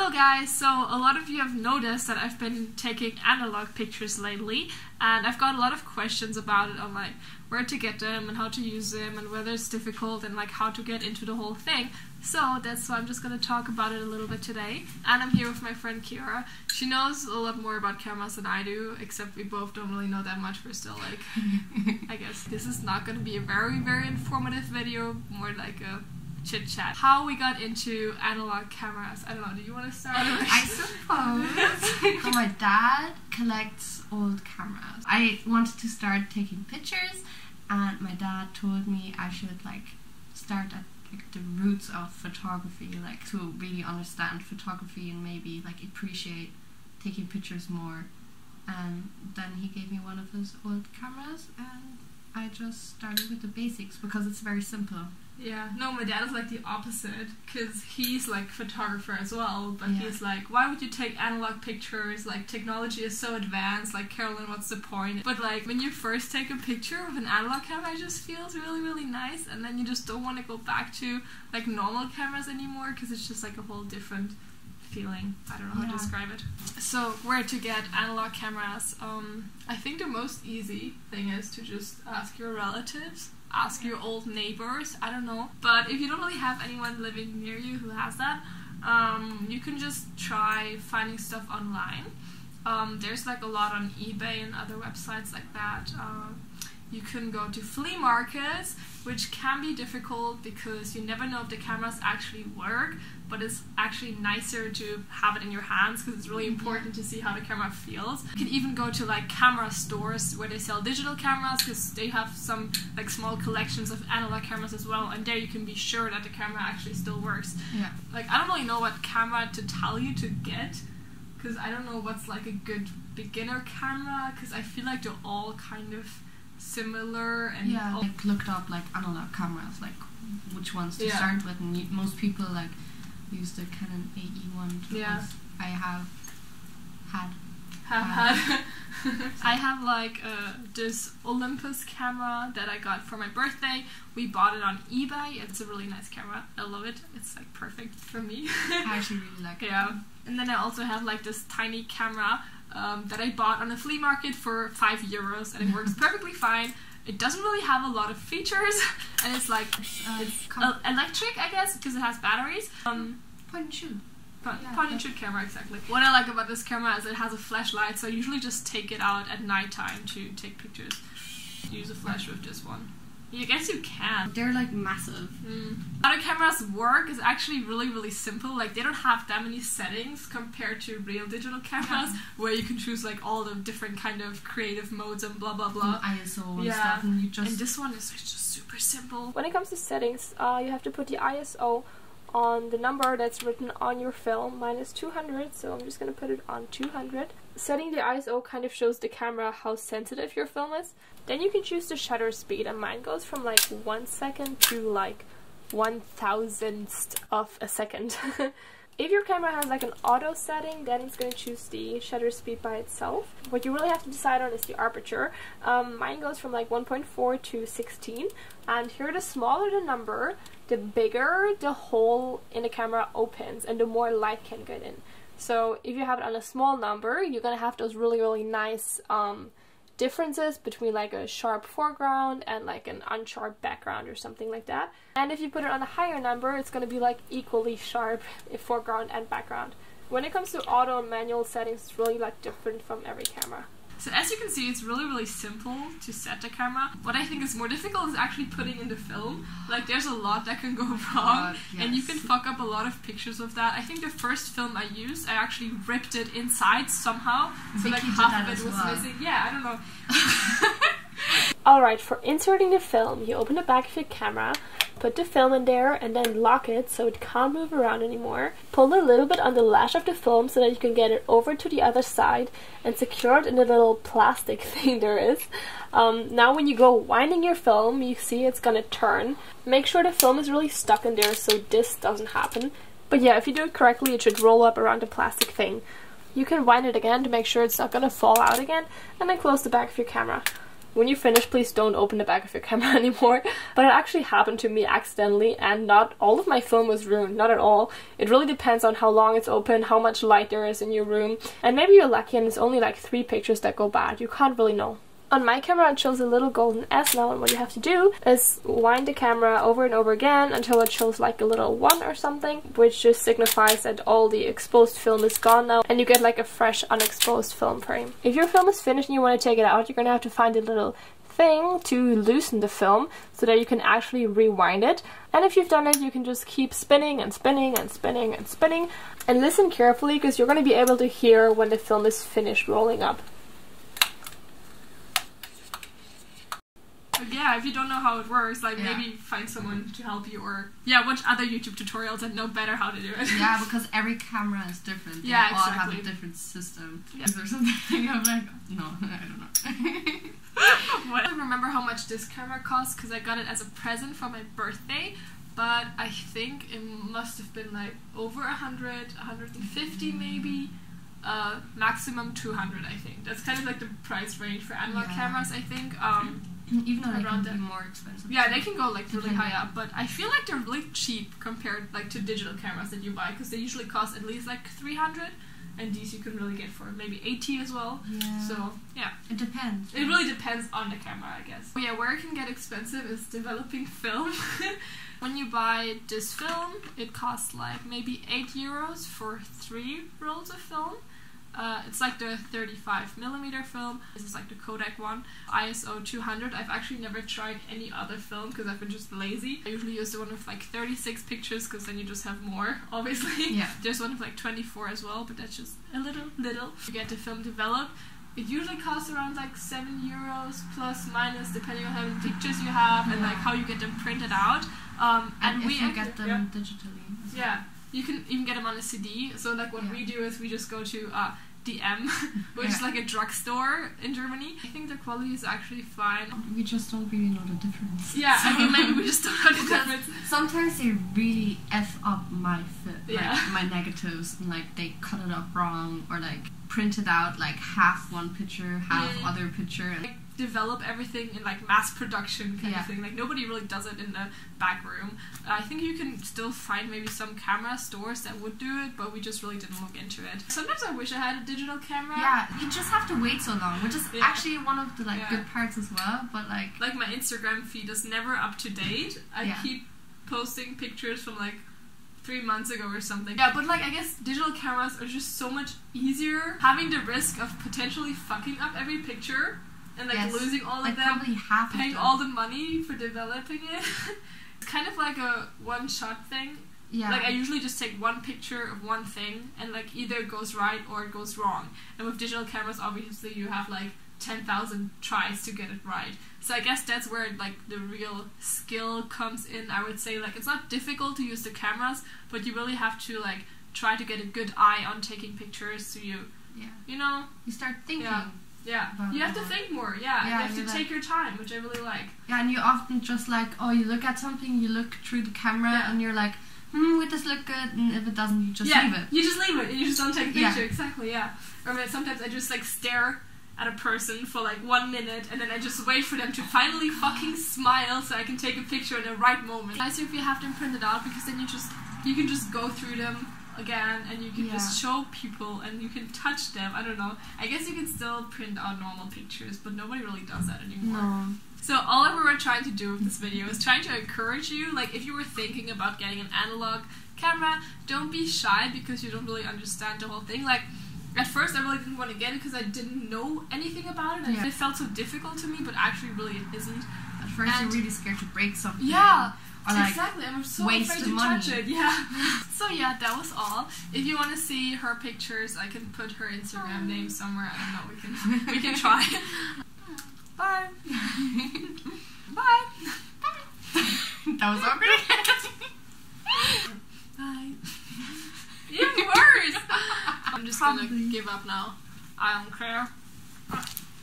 Hello guys, so a lot of you have noticed that I've been taking analog pictures lately, and I've got a lot of questions about it on like where to get them and how to use them and whether it's difficult and like how to get into the whole thing. So that's why I'm just going to talk about it a little bit today. And I'm here with my friend Kiara. She knows a lot more about cameras than I do, except we both don't really know that much. We're still like, I guess this is not going to be a very, very informative video, more like a chit chat. How we got into analog cameras. I don't know, do you want to start? I suppose. So my dad collects old cameras. I wanted to start taking pictures, and my dad told me I should like start at like the roots of photography, like to really understand photography and maybe like appreciate taking pictures more. And then he gave me one of his old cameras, and I just started with the basics because it's very simple. Yeah, no, my dad is like the opposite, because he's like photographer as well, but Yeah. he's like, why would you take analog pictures? Like, technology is so advanced, like, Carolyn, what's the point? But like, when you first take a picture with an analog camera, it just feels really, really nice, and then you just don't want to go back to like normal cameras anymore, because it's just like a whole different feeling. I don't know how to describe it. So, where to get analog cameras? I think the most easy thing is to just ask your relatives. Ask your old neighbors, I don't know. But if you don't really have anyone living near you who has that, you can just try finding stuff online. There's like a lot on eBay and other websites like that. You can go to flea markets, which can be difficult because you never know if the cameras actually work, but it's actually nicer to have it in your hands because it's really important to see how the camera feels. You can even go to like camera stores where they sell digital cameras, because they have some like small collections of analog cameras as well, and there you can be sure that the camera actually still works. Yeah. Like, I don't really know what camera to tell you to get, because I don't know what's like a good beginner camera, because I feel like they're all kind of similar. And yeah, I looked up like analog cameras, like which ones to start with, and most people like use the Canon AE one because I have had. I have like this Olympus camera that I got for my birthday. We bought it on eBay. It's a really nice camera. I love it. It's like perfect for me. I actually really like it. Yeah. And then I also have like this tiny camera that I bought on a flea market for €5, and it works perfectly fine. It doesn't really have a lot of features, and it's like it's electric, I guess, because it has batteries. Point and shoot. Point and shoot camera, exactly. What I like about this camera is it has a flashlight, so I usually just take it out at nighttime to take pictures. Use a flash with this one. I guess you can. They're like massive. How the cameras work is actually really, really simple. Like, they don't have that many settings compared to real digital cameras, where you can choose like all the different kind of creative modes and blah blah blah. And ISO and stuff, and you just. And this one is just super simple. When it comes to settings, you have to put the ISO on the number that's written on your film. Mine is 200, so I'm just going to put it on 200. Setting the ISO kind of shows the camera how sensitive your film is. Then you can choose the shutter speed, and mine goes from like 1 second to like 1,000th of a second. If your camera has like an auto setting, then it's going to choose the shutter speed by itself. What you really have to decide on is the aperture. Mine goes from like 1.4 to 16, and here the smaller the number, the bigger the hole in the camera opens and the more light can get in. So if you have it on a small number, you're going to have those really, really nice differences between like a sharp foreground and like an unsharp background or something like that. And if you put it on a higher number, it's going to be like equally sharp foreground and background. When it comes to auto and manual settings, it's really like different from every camera. So as you can see, it's really, really simple to set the camera. What I think is more difficult is actually putting in the film. Like, there's a lot that can go wrong, and you can fuck up a lot of pictures with that. I think the first film I used, I actually ripped it inside somehow, so like half of it was missing. Yeah, I don't know. Alright, for inserting the film, you open the back of your camera, put the film in there, and then lock it so it can't move around anymore. Pull a little bit on the lash of the film so that you can get it over to the other side and secure it in the little plastic thing there is. Now when you go winding your film, you see it's gonna turn. Make sure the film is really stuck in there so this doesn't happen. But yeah, if you do it correctly, it should roll up around the plastic thing. You can wind it again to make sure it's not gonna fall out again, and then close the back of your camera. When you finish, please don't open the back of your camera anymore. But it actually happened to me accidentally, and not all of my film was ruined, not at all. It really depends on how long it's open, how much light there is in your room, and maybe you're lucky and it's only like 3 pictures that go bad. You can't really know. On my camera it shows a little golden S now, and what you have to do is wind the camera over and over again until it shows like a little 1 or something, which just signifies that all the exposed film is gone now and you get like a fresh unexposed film frame. If your film is finished and you want to take it out, you're gonna have to find a little thing to loosen the film so that you can actually rewind it. And if you've done it, you can just keep spinning and spinning and spinning and spinning, and listen carefully because you're going to be able to hear when the film is finished rolling up. But yeah, if you don't know how it works, like maybe find someone to help you, or watch other YouTube tutorials and know better how to do it. Yeah, because every camera is different. They all have a different system. Yeah. Is there something I'm like, no, I don't know. I don't remember how much this camera cost because I got it as a present for my birthday, but I think it must have been like over 100, 150 maybe. Maximum 200, I think. That's kind of like the price range for analog cameras, I think. Even though they can be more expensive. Yeah, they can go like really high up, but I feel like they're really cheap compared like to digital cameras that you buy, because they usually cost at least like 300, and these you can really get for maybe 80 as well. Yeah. So yeah, it depends. It really depends on the camera, I guess. But yeah, where it can get expensive is developing film. When you buy this film, it costs like maybe €8 for 3 rolls of film. It's like the 35mm film. This is like the Kodak one. ISO 200. I've actually never tried any other film because I've been just lazy. I usually use the one with like 36 pictures because then you just have more, obviously. Yeah. There's one with like 24 as well, but that's just a little. You get the film developed. It usually costs around like €7 plus minus depending on how many pictures you have and like how you get them printed out. And if you get them digitally. Yeah. You can even get them on a CD. So like what we do is we just go to DM, which is like a drugstore in Germany. I think the quality is actually fine. We just don't really know the difference. Yeah, so. I mean maybe we just don't know the difference. Sometimes they really F up my like my negatives, and like they cut it up wrong, or like print it out like half one picture, half other picture. Like develop everything in like mass production kind of thing. Like nobody really does it in the back room. I think you can still find maybe some camera stores that would do it, but we just really didn't look into it. Sometimes I wish I had a digital camera. Yeah, you just have to wait so long, which is actually one of the like good parts as well. But like my Instagram feed is never up to date. I keep posting pictures from like 3 months ago or something. Yeah, but like I guess digital cameras are just so much easier. Having the risk of potentially fucking up every picture and like losing all of them, probably half paying all the money for developing it. It's kind of like a one-shot thing. Yeah. Like I usually just take one picture of one thing and like either it goes right or it goes wrong. And with digital cameras, obviously you have like 10,000 tries to get it right. So I guess that's where like the real skill comes in. I would say like it's not difficult to use the cameras, but you really have to like try to get a good eye on taking pictures. So you know, you start thinking. Yeah, you have to think more, you have to take your time, which I really like. Yeah, and you often just like, you look at something, you look through the camera, and you're like, would this look good? And if it doesn't, you just leave it. You just leave it, and you just don't take a picture, exactly, Or sometimes I just like stare at a person for like 1 minute, and then I just wait for them to finally fucking smile so I can take a picture in the right moment. It's nicer if you have them printed out, because then you can just go through them again, and you can just show people and you can touch them. I don't know. I guess you can still print out normal pictures, but nobody really does that anymore. No. So all we were trying to do with this video is trying to encourage you, like if you were thinking about getting an analog camera, don't be shy because you don't really understand the whole thing. Like at first I really didn't want to get it because I didn't know anything about it. It felt so difficult to me, but actually really it isn't. At first you're really scared to break something. Yeah. Or like exactly, I'm so afraid to touch it. Yeah. So yeah, that was all. If you want to see her pictures, I can put her Instagram name somewhere. I don't know. We can try. Bye. Bye. That was awkward. Bye. Even worse. I'm just gonna give up now. I don't care.